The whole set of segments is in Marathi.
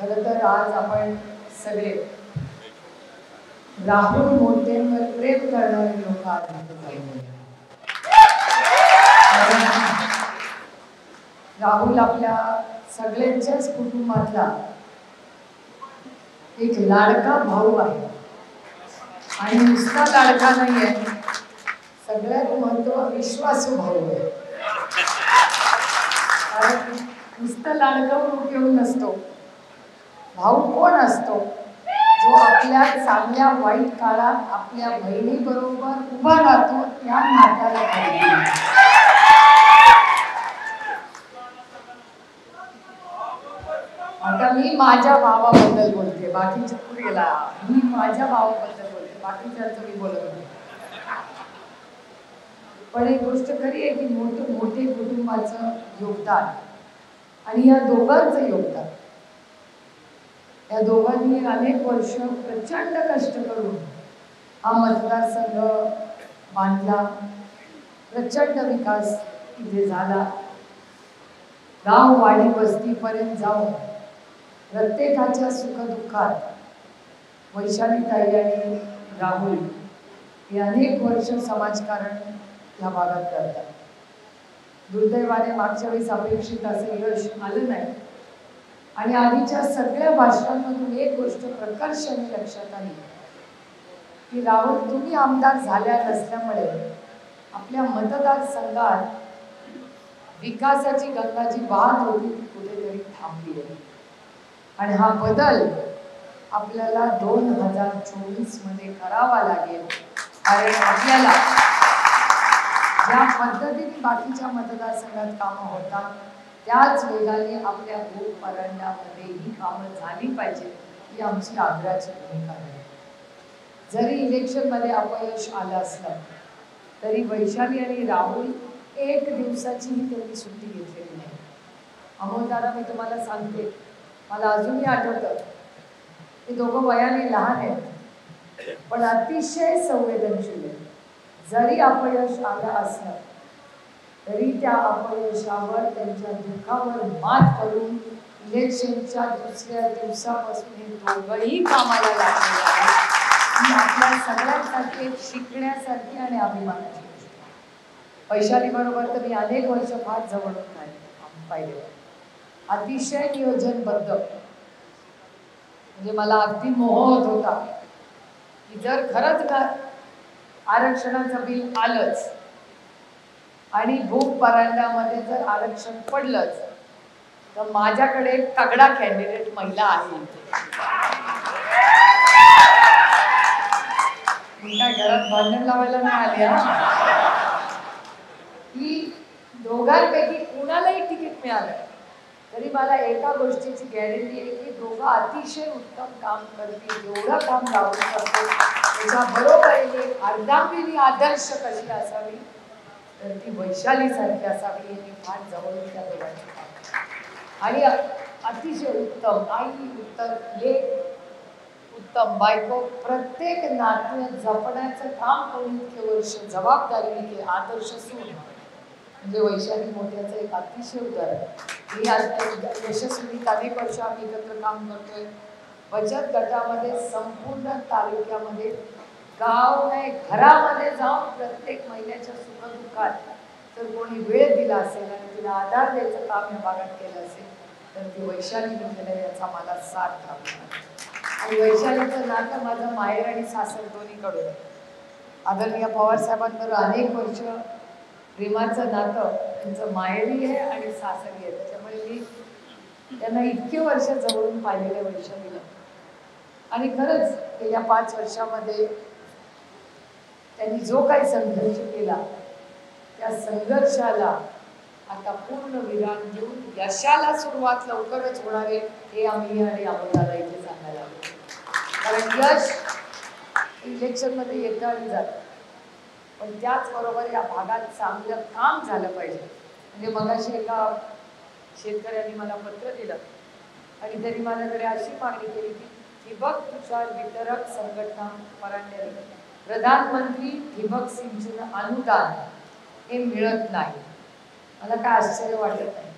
खरं तर आज आपण सगळे राहुल मोतेंवर प्रेम करणारे लोक आज राहुल आपल्या सगळ्यांच्याच कुटुंबातला एक लाडका भाऊ आहे आणि नुसता लाडका नाही आहे, सगळ्यात महत्व विश्वासू भाऊ आहे. कारण नुसतं लाडका उपयोग नसतो. भाऊ कोण असतो? जो आपल्या चांगल्या वाईट काळात आपल्या बहिणी बरोबर उभा राहतो, त्या नात्याला आता मी माझ्या भावाबद्दल बोलते, बाकीच्या पुरेला मी माझ्या भावाबद्दल बोलते, बाकीच्यांचं मी बोलत नाही. पण एक गोष्ट खरी आहे की मोठे कुटुंबाचं योगदान आणि या दोघांचं योगदान, या दोघांनी अनेक वर्ष प्रचंड कष्ट करून हा मतदारसंघ बांधला, प्रचंड विकास इथे झाला. गाव वाडी वस्तीपर्यंत जाऊन प्रत्येकाच्या सुखदुःखात वैशालीताई आणि राहुल हे अनेक वर्ष समाजकारण या भागात करतात. दुर्दैवाने मागच्या वेळेस अपेक्षित असं यश आलं नाही आणि आधीच्या सगळ्या भाषणांमधून एक गोष्ट प्रकर्षाने लक्षात आली की राहुल, तुम्ही आमदार झाल्या नसल्यामुळे आपल्या मतदारसंघात विकासाची गंगा जी वाहत होती ती कुठेतरी थांबली आहे आणि हा बदल आपल्याला 2024 मध्ये करावा लागेल. कारण आपल्याला ज्या पद्धतीने बाकीच्या मतदारसंघात कामं होतात त्याच वेगाने आपल्या भूप परंड्यामध्ये ही कामं झाली पाहिजे, ही आमची आग्रहाची भूमिका आहे. जरी इलेक्शनमध्ये अपयश आलं असलं तरी वैशाली आणि राहुल एक दिवसाचीही त्यांनी सुट्टी घेतलेली नाही. अमोलदादा, मी तुम्हाला सांगते, मला अजूनही आठवतं की दोघं वयाने लहान आहेत पण अतिशय संवेदनशील आहेत. जरी अपयश आलं असलं तरी त्या अपयशावर, त्यांच्या दुःखावर मात करून इलेक्शनच्या दुसऱ्या दिवसापासून हे दोघंही कामाला लागलेले आहेत. ही आपल्या सगळ्यांसाठी एक शिकण्यासारखी आणि अभिमानाची गोष्ट. वैशाली बरोबर तर मी अनेक वर्ष फार जवळून पाहिले. अतिशय नियोजनबद्ध, म्हणजे मला अगदी मोह होत होता की जर खरंच आरक्षणाचं बिल आलंच आणि भूप परांड्यामध्ये जर आरक्षण पडलंच तर माझ्याकडे एक तगडा कॅन्डिडेट महिला आहे. मी काय घरात भांडण लावायला नाही आले की दोघांपैकी कुणालाही तिकीट मिळालं तरी मला एका गोष्टीची गॅरंटी आहे की दोघं अतिशय उत्तम काम करतील. जेवढं काम राहू शकतो त्याच्या बरोबरीने अर्धांगिनी आदर्श कशी असावी तर ती वैशाली सारखी असावी. मी फार जवळून त्या दोघांची काम आणि अतिशय उत्तम आई, उत्तम लेक, उत्तम बायको, प्रत्येक नातं जपण्याचं काम करून इतके वर्ष जबाबदारीने आदर्श सून म्हणजे वैशाली मोठ्याचं एक अतिशय उदाहरण. ही आज यशस्वी अनेक वर्ष आम्ही एकत्र काम करतोय. बचत गटामध्ये संपूर्ण तालुक्यामध्ये गाव नाही घरामध्ये जाऊन प्रत्येक महिन्याच्या सुखदुःखात जर कोणी वेळ दिला असेल आणि तिला आधार द्यायचं काम या भागात केलं असेल तर ती वैशालीने केलं, याचा मला साथ लाभला. आणि वैशालीचं नातं माझं माहेर आणि सासर दोन्हीकडून. आदरणीय पवार साहेबांबरोबर अनेक वर्ष प्रेमाचं नातं त्यांचं माहेरी आहे आणि सासरी आहे. त्याच्यामुळे मी त्यांना इतके वर्ष जवळून पाहिलेल्या वैशालीला आणि खरंच गेल्या 5 वर्षामध्ये त्यांनी जो काही संघर्ष केला त्या संघर्षाला आता पूर्ण विराम देऊन यशाला सुरुवात लवकरच होणार आहे हे आम्ही आणि अमोलदादा इथे सांगायला हवं. कारण यश इलेक्शनमध्ये येतं आणि जातं पण त्याचबरोबर या भागात चांगलं काम झालं पाहिजे. म्हणजे मगाशी एका शेतकऱ्यांनी मला पत्र दिलं आणि त्यांनी माझ्याकडे अशी मागणी केली की ठिबक तुषार वितरक संघटना परांड्याने प्रधानमंत्री ठिबक सिंचन अनुदान हे मिळत नाही. मला काय आश्चर्य वाटत नाही,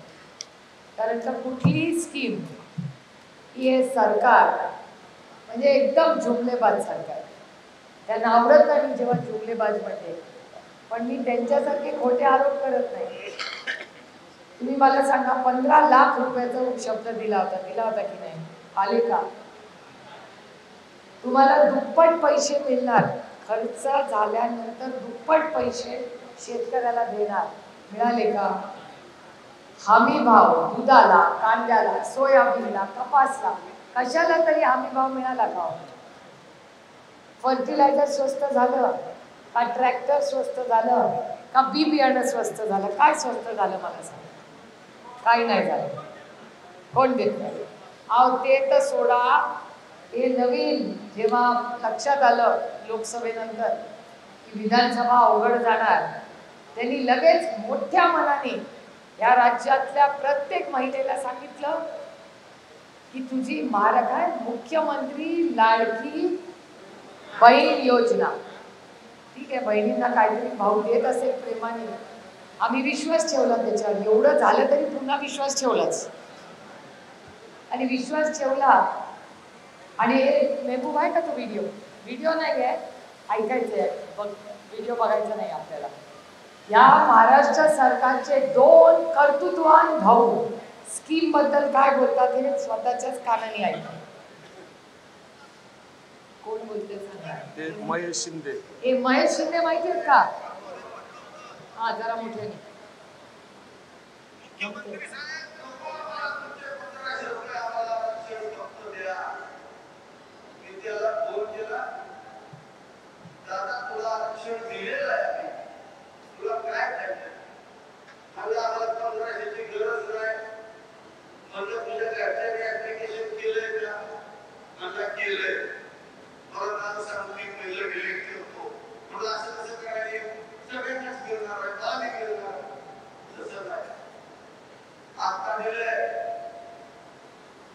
कारण का कुठलीही स्कीम ही की हे सरकार म्हणजे एकदम जुमलेबाज सरकार. त्यांना आवडत नाही जेव्हा जुमलेबाज म्हणते, पण मी त्यांच्यासारखे खोटे आरोप करत नाही. तुम्ही मला सांगा 15 लाख रुपयाचा शब्द दिला होता की नाही? आले का? तुम्हाला दुप्पट पैसे मिळणार, खर्च झाल्यानंतर दुप्पट पैसे शेतकऱ्याला देणार, मिळाले का? हमी भाव दुधाला, कांद्याला, सोयाबीनला, कपासला, कशाला तरी हमी भाव मिळाला का? फर्टिलायझर स्वस्त झालं का? ट्रॅक्टर स्वस्त झालं का? बी बियाणं स्वस्त झालं? काय स्वस्त झालं मला सांग? काही नाही झालं. कोण देत नाही? अहो ते तर सोडा, हे नवीन जेव्हा लक्षात आलं लोकसभेनंतर की विधानसभा अवघड जाणार, त्यांनी लगेच मोठ्या मनाने या राज्यातल्या प्रत्येक महिलेला सांगितलं की तुझी काय मुख्यमंत्री लाडकी बहीण योजना, ठीक आहे, बहिणींना काहीतरी भाऊ देत असेल प्रेमाने. आम्ही विश्वास ठेवला त्याच्यावर. एवढं झालं तरी पुन्हा विश्वास ठेवलाच, आणि विश्वास ठेवला. आणि मेहबूब आहे का तो व्हिडिओ नाही आहे, ऐकायचं आहे, व्हिडिओ बघायचा नाही आपल्याला. या महाराष्ट्र सरकारचे 2 कर्तृत्ववान भाऊ स्कीम बद्दल काय बोलतात हे स्वतःच्याच कानाने ऐका. कोण बोलते सांगा? महेश शिंदे. हे महेश शिंदे माहिती आहेत का? हा, जरा मोठ्याने.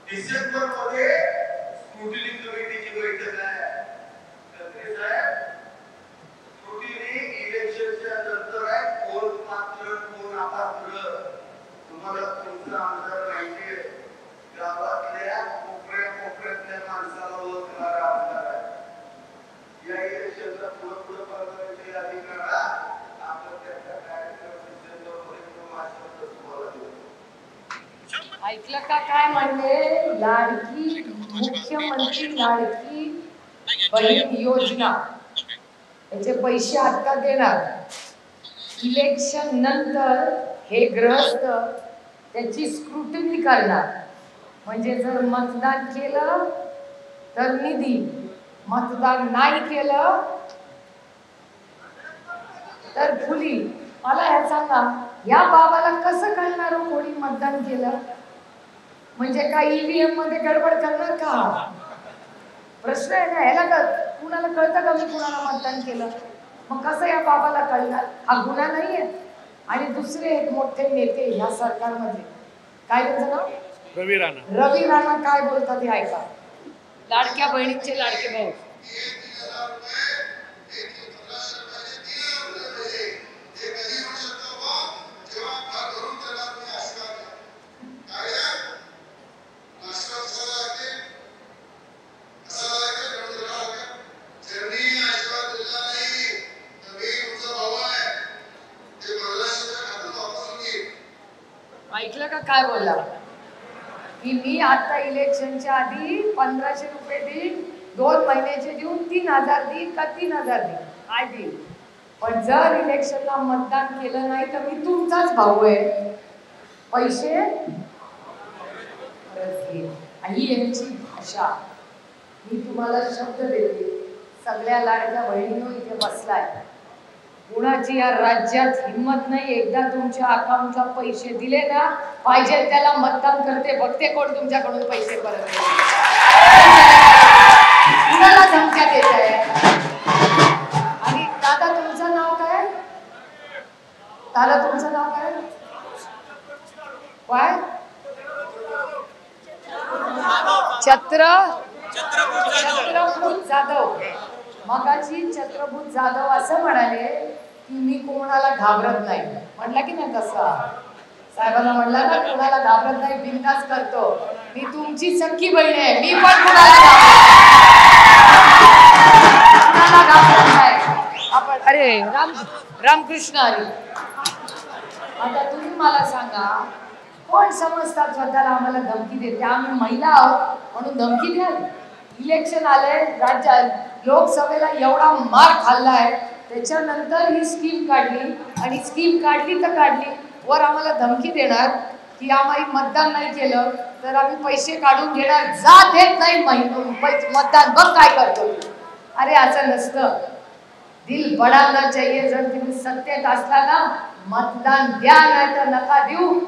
डिसेंबर मध्ये स्क्रुटिनी कमिटीची बैठक आहे. खत्री साहेब, स्क्रुटिनी इलेक्शनच्या नंतर आहे. कोण पात्र कोण अपात्र तुम्हाला तुमचा आमदार माहिती आहे. गावातल्या कोपऱ्यातल्या माणसाला ओळखणारा आमदार आहे. या इलेक्शनला पुढे परवानगी यादी करा. आपण त्याचा कार्यक्रम डिसेंबर मध्ये मार्चमध्ये तुम्हाला देऊ. ऐकलं का काय म्हणले? लाडकी मुख्यमंत्री लाडकी बहीण योजना, याचे पैसे आता देणार. इलेक्शन नंतर हे ग्रहस्थ त्याची स्क्रुटिनी करणार. म्हणजे जर मतदान केलं तर निधी, मतदान नाही केलं तर फुली. मला हे सांगा, या बाबाला कसं कळणार कोणी मतदान केलं? म्हणजे काय ईव्हीएम मध्ये गडबड करणार का? प्रश्न आहे ना. ह्याला कुणाला कळतं का मी कुणाला मतदान केलं? मग कसं या बाबाला कळणार? हा गुन्हा नाहीये. आणि दुसरे एक मोठे नेते ह्या सरकारमध्ये, काय त्यांचं नाव? रवी राणा. रवी राणा काय बोलतात हे ऐका. लाडक्या बहिणीचे लाडके भाऊ, ऐकलं का काय बोलला? की मी आता इलेक्शनच्या आधी 1500 रुपये देईन, 2 महिन्याचे देऊन 3000 देईन का 3000 देईन, काय देईन. पण जर इलेक्शनला मतदान केलं नाही तर मी तुमचाच भाऊ आहे, पैसे परत घेईन. ही यांची भाषा. मी तुम्हाला शब्द देते, सगळ्या लाडक्या बहिणींनो इथे बसलाय, कुणाची या राज्यात हिंमत नाही. एकदा तुमच्या अकाउंटला पैसे दिले ना, पाहिजे त्याला मतदान करते, बघते कोण तुमच्याकडून पैसे परत कुणाला धमक्या देत आहे. आणि दादा तुमचं नाव काय? दादा तुमचं नाव काय? काय? छत्रभूत जाधव. मगाची छत्रभूत जाधव असं म्हणाले की मी कोणाला घाबरत नाही. म्हटलं की नाही तसा? साहेबांना म्हणला ना कोणाला घाबरत नाही, बिनधास्त करतो. मी तुमची सख्खी बहीण आहे, मी पण कुणाला घाबरत नाही. आपण अरे रामकृष्ण हरी. आता तुम्ही मला सांगा, कोण समजतात स्वतःला आम्हाला धमकी देते? आम्ही महिला आहोत म्हणून धमकी द्याल? इलेक्शन आलंय, राज्यात लोकसभेला एवढा मार खाल्लाय, त्याच्यानंतर ही स्कीम काढली आणि स्कीम काढली तर काढली, वर आम्हाला धमकी देणार की आम्ही मतदान नाही केलं तर आम्ही पैसे काढून घेणार, जा देत नाही मतदान, बघ काय करतो. अरे असं नसतं, दिल बडाना चाहिए. जर तुम्ही सत्तेत असला ना, मतदान द्या नाही तर नका देऊ.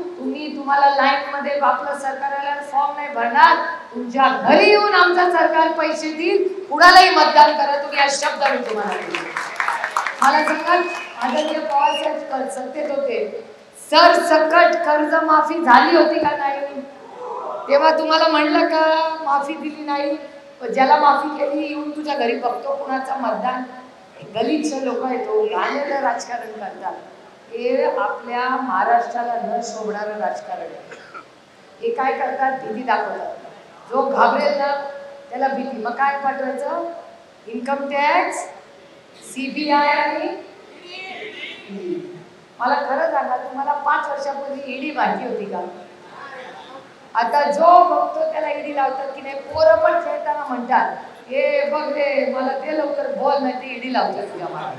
तुम्हाला लाईन मध्ये आपलं सरकारला फॉर्म नाही भरणार, तुमच्या घरी येऊन आमचं सरकार पैसे देईल, कुणालाही मतदान करा तुम्ही, हा शब्द मी तुम्हाला दिला. मला सांगा, आदरणीय पवार साहेब सत्तेत होते, सरसकट कर्जमाफी झाली होती का नाही? तेव्हा तुम्हाला म्हणलं का माफी दिली नाही? ज्याला माफी केली येऊन तुझ्या घरी बघतो कुणाचा मतदान. गलिच्छ लोक आहेत, घाणेरडं राजकारण करतात. हे आपल्या महाराष्ट्राला न शोभणारं राजकारण आहे. हे काय करतात? भीती दाखवतात. जो घाबरेल ना त्याला भीती. मग काय पाठवायचं? इन्कम टॅक्स, CBI आणि मला खरं सांगा, तुम्हाला 5 वर्षापूर्वी ईडी माहिती होती का? आता जो बघतो त्याला ईडी लावतात की नाही. पोरं पण खेळताना म्हणतात, हे बघ रे मला ते लवकर बॉल नाही ते ईडी लावतात तुझ्या मला.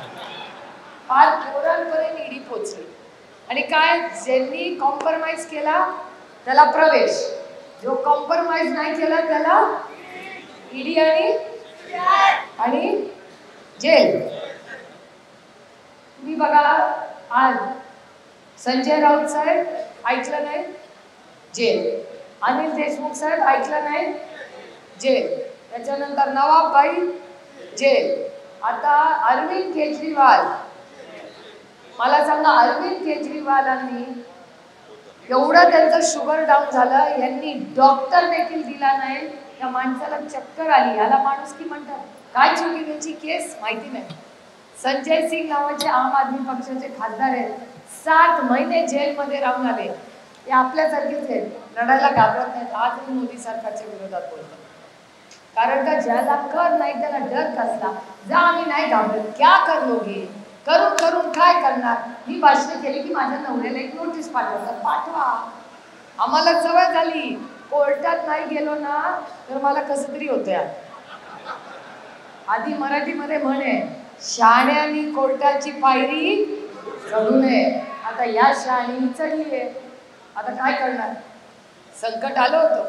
फार पोरांपर्यंत ईडी पोचली. आणि काय, ज्यांनी कॉम्प्रोमाइज केला त्याला प्रवेश, जो कॉम्प्रोमाइज नाही केला त्याला ईडी आणि जेल. तुम्ही बघा, आज संजय राऊत साहेब ऐकलं नाही, जेल. अनिल देशमुख साहेब ऐकलं नाही, जेल. त्याच्यानंतर नवाबबाई, जेल. आता अरविंद केजरीवाल, मला सांगा, अरविंद केजरीवालांनी एवढं त्यांचं शुगर डाऊन झालं, यांनी डॉक्टर देखील दिला नाही, त्या माणसाला चक्कर आली. याला माणुसकी म्हणतात? काय चुकी त्याची केस माहिती नाही. संजय सिंग नावाचे आम आदमी पक्षाचे खासदार आहेत, 7 महिने जेलमध्ये राहून आले. ते आपल्यासारखेच आहेत, लढायला घाबरत नाहीत. आजही मोदी सरकारच्या विरोधात बोलतात. कारण का ज्याला कर नाही त्याला डर कसला? जा आम्ही नाही घाबरत, क्या कर लोगे, करून करून काय करणार? मी भाषण केली की माझ्या नवऱ्याला एक नोटीस पाठवतात, पाठवा. आम्हाला सवय झाली, कोर्टात नाही गेलो ना तर मला कसं तरी होतं. आधी मराठीमध्ये म्हणे, शहाण्यानी कोर्टाची पायरी चढू नये. आता या शहाणी चढली आहे, आता काय करणार? संकट आलं होतं,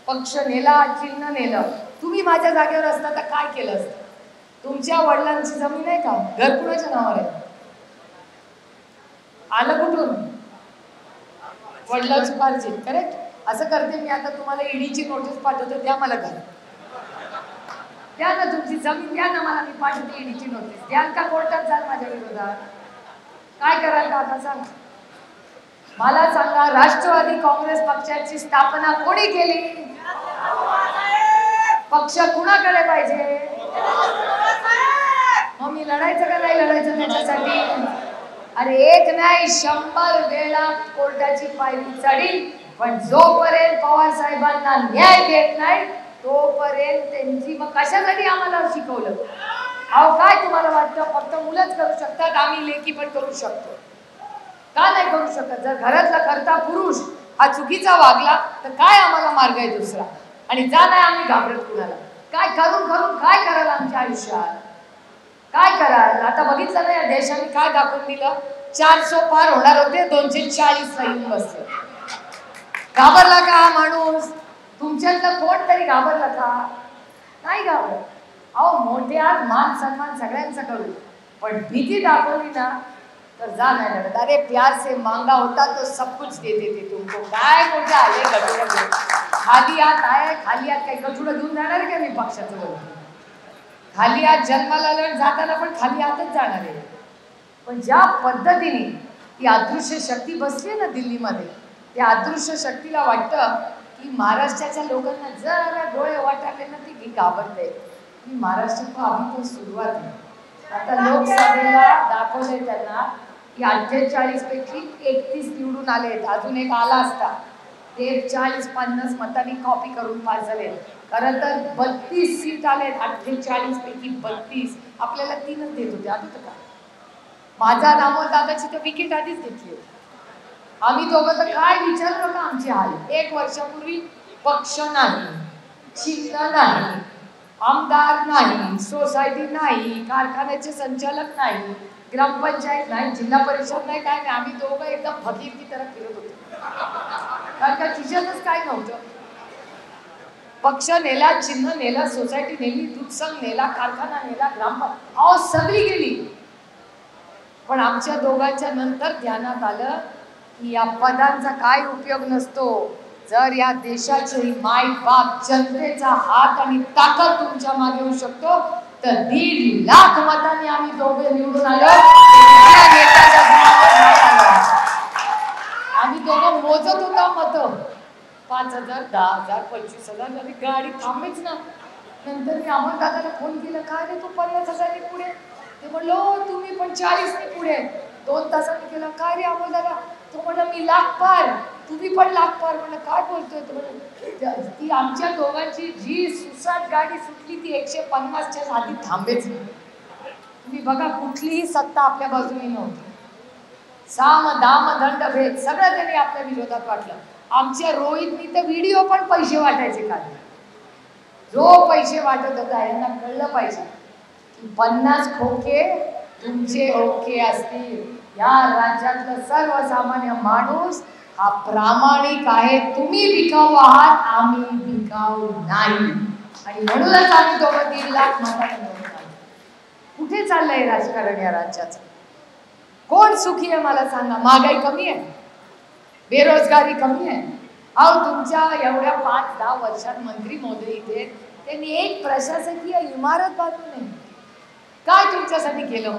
पक्ष नेला, चिन्ह नेलं. तुम्ही माझ्या जागेवर असता तर काय केलं असतं? तुमच्या वडिलांची जमीन आहे का? घर कुणाच्या नावावर आहे? आलं कुठून? वडिलांची पार्जी, करेक्ट. असं करते मी, आता तुम्हाला ईडीची नोटीस पाठवते, द्या मला घर, द्या ना तुमची जमीन, द्या ना मला, मी पाठवते ईडीची नोटीस. द्या का कोर्टात जाल माझ्या विरोधात? काय कराल का आता सांगा? मला सांगा, राष्ट्रवादी काँग्रेस पक्षाची स्थापना कोणी केली? पक्ष कुणाकडे पाहिजे? मग मी लढायचं का नाही लढायचं त्याच्यासाठी? अरे एक नाही 100 वेळा कोर्टाची पायरी चढी, पण जोपर्यंत पवार साहेबांना न्याय देत नाही तोपर्यंत त्यांची. मग कशासाठी आम्हाला शिकवलं? अहो काय तुम्हाला वाटतं फक्त मुलंच करू शकतात? आम्ही लेकी पण करू शकतो, का नाही करू शकत? जर घरातला करता पुरुष हा चुकीचा वागला तर काय आम्हाला मार्ग आहे दुसरा? आणि जा नाही आम्ही घाबरत कुणाला. काय करून करून काय कराल आमच्या आयुष्यात? काय कराल? आता बघितलं ना या देशाने काय दाखवून दिलं? 400 पार होणार होते, 240 ला येऊन बसले. घाबरला का हा माणूस? तुमच्यातलं कोण तरी घाबरला का? नाही घाबरत. अहो मोठ्यात मान सन्मान सगळ्यांचा करू, पण भीती दाखवली ना तर जा नाही लढत. अरे प्यार से मांगा होता तो सब कुछ दे देते तुमको. काय कुठे आले गठुडं घेऊन? खाली हात आहे, खाली हात काय गठुडं घेऊन जाणार आहे का मी पक्षाचं बोलतो? खाली हात जन्माला जाताना पण खाली हातच जाणार आहे. पण ज्या पद्धतीने ती अदृश्य शक्ती बसली आहे ना दिल्लीमध्ये, त्या अदृश्य शक्तीला वाटतं की महाराष्ट्राच्या लोकांना जरा डोळे वाटायले ना ती घाबरते. की महाराष्ट्र अभी पण सुरुवात आहे. आता लोकसभेला दाखवले त्यांना की 48 पैकी 31 निवडून आलेत, अजून एक आला असता ते 40-50 मतांनी कॉपी करून पास झाले. खरं तर 32 सीट आले, 48 पैकी 32. आपल्याला 3च देत होते, आठवतं का? माझा अमोल दादाची तर विकेट आधीच घेतली होती. आम्ही दोघं तर काय विचारलं का आमची हाल. 1 वर्षापूर्वी पक्ष नाही, चिन्ह नाही, आमदार नाही, सोसायटी नाही, कारखान्याचे संचालक नाही, ग्रामपंचायत नाही, जिल्हा परिषद नाही, काय नाही. आम्ही दोघं एकदम फकीर की तरह फिरत होतो, कारण का खिशातच काय नव्हतं. पक्ष नेला, चिन्ह नेला, सोसायटी नेली, दूध संघ नेला, कारखाना नेला, ग्रामपंचायत सगळी गेली. पण आमच्या दोघांच्या नंतर ध्यानात आलं की या पदांचा काय उपयोग नसतो जर या देशाचे माय बाप जनतेचा हात आणि ताकद तुमच्या मागे येऊ शकतो. तर 1.5 लाख मतांनी आम्ही दोघे निवडून आलो. आम्ही दोघं मोजत होतो मत, 5,000, 10,000, 25,000 आणि गाडी थांबेच ना. नंतर मी अमोल दादाला फोन केला, काय रे तू 50,000 पुढे? ते म्हणलो तुम्ही पण 40 ने पुढे. 2 तासांनी केला, काय रे अमोल दादा? तो म्हणला मी लाख पार, तुम्ही पण लाख पार. म्हणलं काय बोलतोय? तो म्हणलं ती आमच्या दोघांची जी सुसाट गाडी सुटली ती 150च्या आधी थांबेच नाही. तुम्ही बघा कुठलीही सत्ता आपल्या बाजूने नव्हती. साम दाम दंड भेद सगळं त्यांनी आपल्या विरोधात वाटलं. आमच्या रोहितनी तर व्हिडिओ पण पैसे वाटायचे का? जो पैसे वाटत होता यांना कळलं पाहिजे की 50 खोके तुमचे ओके असतील. या राज्यातलं सर्वसामान्य माणूस हा प्रामाणिक आहे. तुम्ही विकाऊ आहात, आम्ही विकाऊ नाही. आणि म्हणूनच आम्ही दोघं 1.5 लाख मतांनी निवडून आलो. कुठे चाललंय राजकारण या राज्याचं? कोण सुखी आहे मला सांगा? महागाई कमी आहे, बेरोजगारी कमी आहे. अहो तुमच्या एवढ्या 5-10 वर्षात मंत्री महोदय इथे त्यांनी एक प्रशासकीय इमारत बांधली नाही. काय तुमच्यासाठी केलं?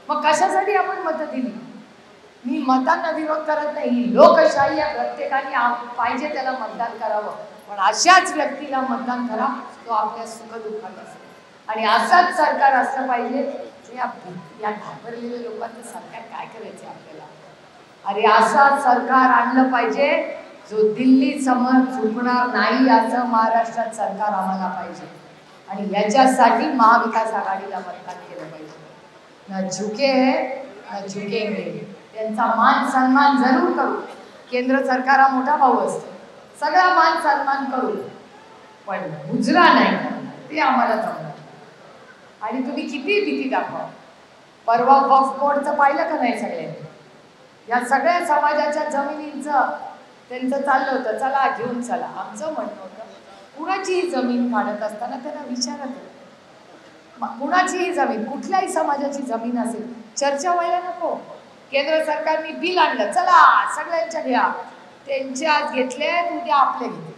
मग कशासाठी आपण मतं दिली? मी मतांना विरोध करत नाही. लोकशाही आहे, प्रत्येकाने पाहिजे त्याला मतदान करावं. पण अशाच व्यक्तीला मतदान करा तो आपल्या सुखदुःखात असेल. आणि असाच सरकार असलं पाहिजे. या घाबरलेल्या लोकांचं सरकार काय करायचं आपल्याला? अरे असा सरकार आणलं पाहिजे जो दिल्ली समोर झुकणार नाही असं महाराष्ट्रात सरकार आम्हाला पाहिजे. आणि याच्यासाठी महाविकास आघाडीला मतदान केलं पाहिजे. न झुके है न झुकेंगे. त्यांचा मान सन्मान जरूर करू. केंद्र सरकार हा मोठा भाऊ असतो, सगळा मान सन्मान करू, पण मुजरा नाही ते आम्हाला जमणार. आणि तुम्ही किती भीती दाखवा. परवा वक्फ बोर्डचं पाहिलं का नाही? सगळ्यांनी या सगळ्या समाजाच्या जमिनींचं त्यांचं चाललं होतं, चला घेऊन चला. आमचं म्हणणं होतं कुणाचीही जमीन काढत असताना त्यांना विचारत होतं, कुणाचीही जमीन, कुठल्याही समाजाची जमीन असेल, चर्चा व्हायला नको. केंद्र सरकारने बिल आणलं, चला सगळ्यांच्या घ्या. त्यांचे आज घेतले, उद्या आपले घेतले.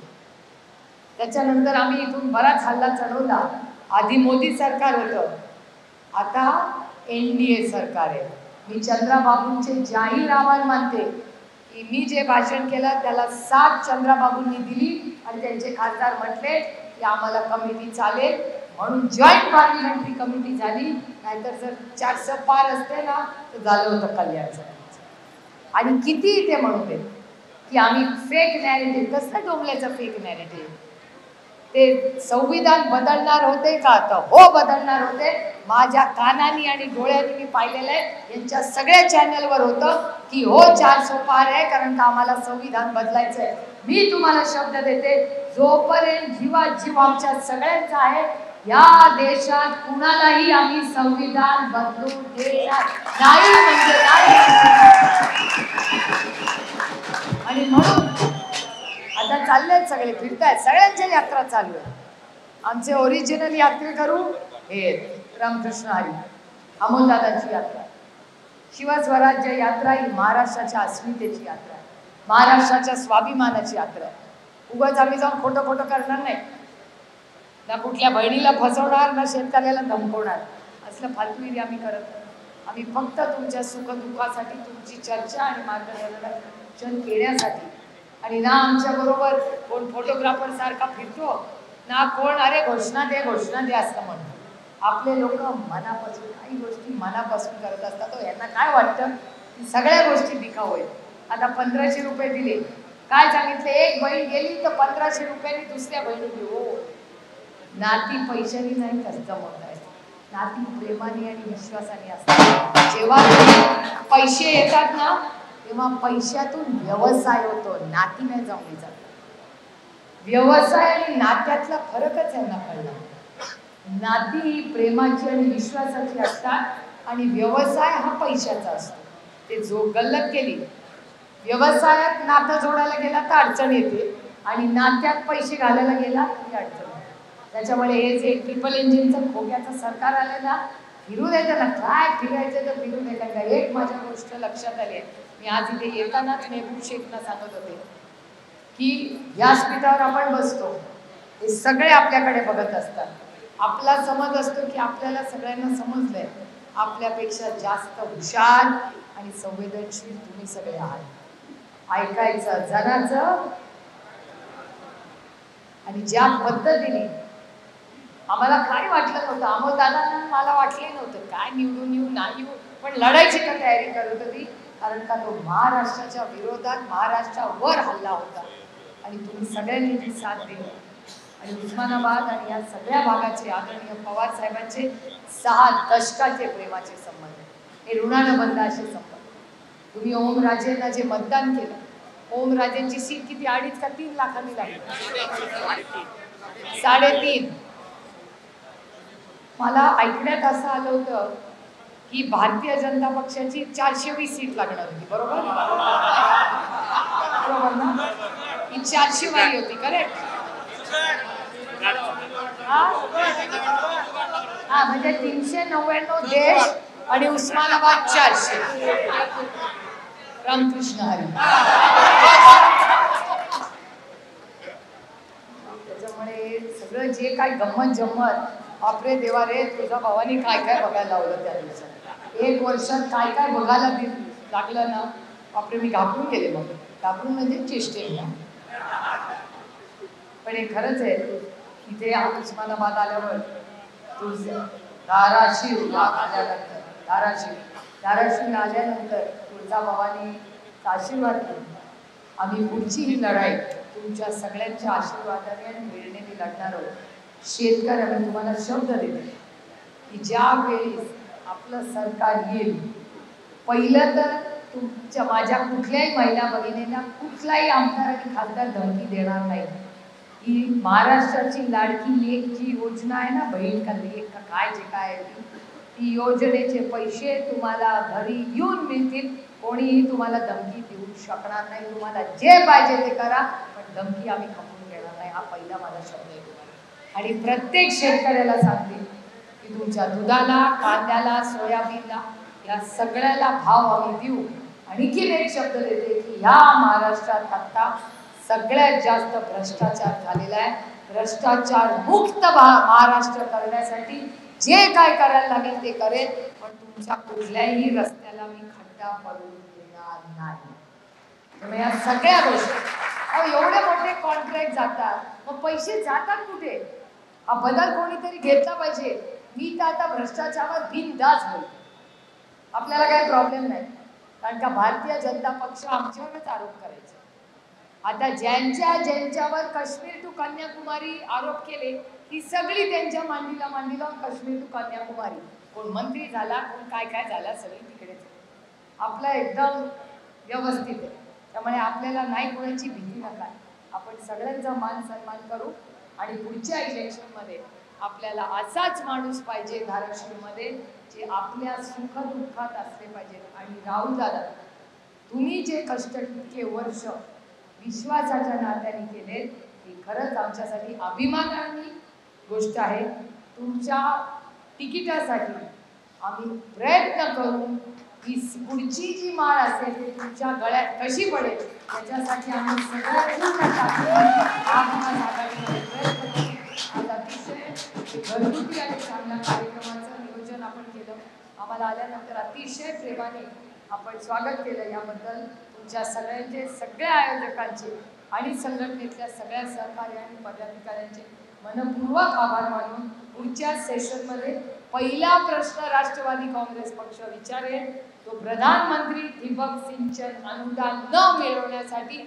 त्याच्यानंतर आम्ही इथून बराच हल्ला चढवला. आधी मोदी सरकार होतं, आता NDA सरकार आहे. मी चंद्राबाबूंचे जाहीर आभार मानते की मी जे भाषण केलं त्याला साथ चंद्राबाबूंनी दिली आणि त्यांचे खासदार म्हटले की आम्हाला कमिटी चालेल, म्हणून जॉईंट पार्लिमेंटरी कमिटी झाली. नाहीतर जर 400 पार असते ना तर झालं होतं कल्याणचं. आणि किती ते म्हणू दे की आम्ही फेक नॅरेटिव्ह, कसलं डोंबल्याचं फेक नॅरेटिव्ह, ते संविधान बदलणार होते का? तर हो बदलणार होते. माझ्या कानानी आणि डोळ्यांनी मी पाहिलेलं आहे. यांच्या सगळ्या चॅनलवर होतं की हो 400 पार आहे, कारण का आम्हाला संविधान बदलायचं आहे. मी तुम्हाला शब्द देते, जोपर्यंत जीवाजीव आमच्या सगळ्यांचा आहे या देशात कुणालाही आम्ही संविधान बदलू देणार नाही, म्हणजे नाही. आणि म्हणून आता चाललेत सगळे, फिरतायत, सगळ्यांच्या यात्रा चालू आहे. आमचे ओरिजिनल यात्रेकरू हे रामकृष्ण हरी, अमोलदादांची यात्रा, शिवस्वराज्य यात्रा ही महाराष्ट्राच्या अस्मितेची यात्रा आहे, महाराष्ट्राच्या स्वाभिमानाची यात्रा आहे. उगाच आम्ही जाऊन खोटं करणार नाही, ना कुठल्या बहिणीला फसवणार, ना शेतकऱ्याला धमकवणार. असलं फालतूगिरी आम्ही करत नाही. आम्ही फक्त तुमच्या सुखदुःखासाठी तुमची चर्चा आणि मार्गदर्शन केण्यासाठी. आणि ना आमच्या बरोबर कोण फोटोग्राफर सारखा फिरतो, ना कोण अरे घोषणा दे असं म्हणतो. आपले लोक मनापासून काही गोष्टी मनापासून करत असतात. यांना काय वाटतं की सगळ्या गोष्टी दिखाऊ आहेत. आता 1500 रुपये दिले काय सांगितलं, एक बहीण गेली तर 1500 रुपयांनी दुसऱ्या बहिणी घेऊ. नाती पैशानी नाही कष्ट मोठायचं, नाती प्रेमाने आणि विश्वासाने असतात. जेव्हा पैसे येतात ना तेव्हा पैशातून व्यवसाय होतो, नाती नाही जाऊन जात. व्यवसाय आणि नात्यातला फरकच यांना कळला. नाती ही प्रेमाची आणि विश्वासाची असतात आणि व्यवसाय हा पैशाचा असतो. ते जो गल्लत केली, व्यवसायात नातं जोडायला गेला तर अडचण येते आणि नात्यात पैसे घालायला गेला तरी अडचण येते. त्याच्यामुळे हे जे ट्रिपल इंजिनचं खोग्याचं सरकार आलं ना, फिरू द्यायचं ना, काय फिरायचं तर फिरू द्यायचं का. एक माझ्या गोष्ट लक्षात आली, मी आज इथे येतानाच मेहबूब शेखना सांगत होते की व्यासपीठावर आपण बसतो, हे सगळे आपल्याकडे बघत असतात. आपला समज असतो की आपल्याला सगळ्यांना समजलंय. आपल्यापेक्षा जास्त हुशार आणि संवेदनशील तुम्ही सगळे आहात. ऐकायचं जनाचं, आणि ज्या पद्धतीने आम्हाला काय वाटलं नव्हतं, अमोलदादांना मला वाटले नव्हतं काय निवडून येऊ नाही येऊ, पण लढायची का तयारी करत होती. कारण का तो महाराष्ट्राच्या विरोधात महाराष्ट्रावर हल्ला होता आणि तुम्ही सगळ्यांनी ती साथ दिली. आणि उस्मानाबाद आणि या सगळ्या भागाचे आदरणीय पवार साहेबांचे 6 दशकाचे प्रेमाचे संबंध, हे ऋणानं बंद असे संबंध. तुम्ही ओमराजेंना जे मतदान केलं, ओमराजेंची सीट किती 2.5 का 3 लाखांनी लागली? 3.5. मला ऐकण्यात असं आलं होतं की भारतीय जनता पक्षाची 420 सीट लागणार होती. बरोबर बरोबर ना? ही 400 वाली होती, करेक्ट? हा, म्हणजे 399 देश आणि उस्मानाबाद 400. रामकृष्ण हरी. त्याच्यामुळे सगळं जे काय गंमत जम्मत, बापरे देवा रे, तुझ्या भावानी काय काय बघायला लावलं त्या दिवसात. 1 वर्षात काय काय बघायला लागलं ना, बापरे मी घाबरून गेले. मग घाबरून म्हणजे चेष्टे. पण हे खरंच आहे, इथे उस्मानाबाद आल्यावर धाराशिव आल्यानंतर तुळजा भवानी आशीर्वाद घेऊन आम्ही पुढची ही लढाई तुमच्या सगळ्यांच्या आशीर्वादाने आणि प्रेरणेने लढणार आहोत. शेतकऱ्यांना तुम्हाला शब्द देते की ज्या वेळी आपलं सरकार येईल, पहिलं तर तुमच्या माझ्या कुठल्याही महिला भगिनींना कुठलाही आमदार आणि खासदार धमकी देणार नाही. ही महाराष्ट्राची लाडकी लेक जी योजना आहे ना, बहीण का लेक का काय जे काय आहे, ती योजनेचे पैसे तुम्हाला घरी येऊन मिळतील. कोणीही तुम्हाला धमकी देऊ शकणार नाही. तुम्हाला जे पाहिजे ते करा, पण धमकी आम्ही खपवून घेणार नाही. हा पहिला माझा शब्द आहे तुम्हाला. आणि प्रत्येक शेतकऱ्याला सांगते की तुमच्या दुधाला, कांद्याला, सोयाबीनला, या सगळ्याला भाव आम्ही देऊ. आणखीन एक शब्द देते की ह्या महाराष्ट्रात आता सगळ्यात जास्त भ्रष्टाचार झालेला आहे. भ्रष्टाचार मुक्त महाराष्ट्र करण्यासाठी जे काय करायला लागेल ते करेल, पण तुमच्या कुठल्याही रस्त्याला मी खड्डा पडून देणार नाही. त्यामुळे या सगळ्या गोष्टी, एवढे मोठे कॉन्ट्रॅक्ट जातात, मग पैसे जातात कुठे? हा बदल कोणीतरी घेतला पाहिजे. मी तर आता भ्रष्टाचारावर बिनधास्त बोलतो, आपल्याला काही प्रॉब्लेम नाही. कारण का भारतीय जनता पक्ष आमच्यावरच आरोप करायचे. आता ज्यांच्यावर काश्मीर टू कन्याकुमारी आरोप केले, ही सगळी त्यांच्या मांडीला काश्मीर टू कन्याकुमारी. कोण मंत्री झाला, कोण काय काय झाला, सगळी तिकडेच. आपलं एकदम व्यवस्थित आहे. त्यामुळे आपल्याला नाही कोणाची भीती नका. आपण सगळ्यांचा मान सन्मान करू आणि पुढच्या इलेक्शनमध्ये आपल्याला असाच माणूस पाहिजे धाराशिवमध्ये, जे आपल्या सुखदुःखात असले पाहिजे. आणि राहुल दादा, तुम्ही जे कष्ट इतके वर्ष विश्वासाच्या नात्याने केले, ही खरंच आमच्यासाठी अभिमानाची गोष्ट आहे. तुमच्या तिकिटासाठी आम्ही प्रयत्न करू की पुढची जी माळ असेल ती तुमच्या गळ्यात कशी पडेल, त्याच्यासाठी आम्ही सगळ्यांना प्रयत्न करू. आज अतिशय घरगुती आणि चांगल्या कार्यक्रमाचं नियोजन आपण केलं. आम्हाला आल्यानंतर अतिशय प्रेमाने आपण स्वागत केलं. याबद्दल तुमच्या सगळ्यांचे, सगळ्या आयोजकांचे आणि संघटनेतल्या सगळ्या सहकारी आणि पदाधिकाऱ्यांचे मनपूर्वक आभार मानून पुढच्या सेशनमध्ये पहिला प्रश्न राष्ट्रवादी काँग्रेस पक्ष विचारेल तो प्रधानमंत्री ठिबक सिंचन अनुदान न मिळवण्यासाठी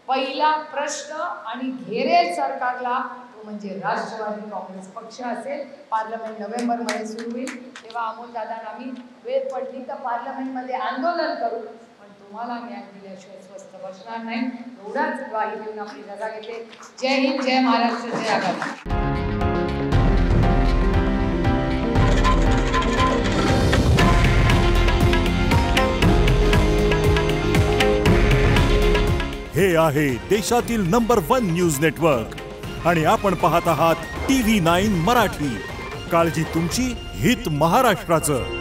पहिला प्रश्न आणि घेरेल सरकारला तो म्हणजे राष्ट्रवादी काँग्रेस पक्ष असेल. पार्लमेंट नोव्हेंबरमध्ये सुरू होईल, तेव्हा अमोल दादा आम्ही वेळ पडली तर पार्लमेंटमध्ये आंदोलन करू, पण तुम्हाला न्याय दिल्याशिवाय स्वस्थ बसणार नाही. एवढाच ग्वाही देऊन आपली रजा घेते. जय हिंद, जय महाराष्ट्र, जय आघाडी. हे आहे देशातील नंबर 1 न्यूज नेटवर्क आणि आपण पाहत आहात TV9 मराठी. काळजी तुमची, हित महाराष्ट्राचं.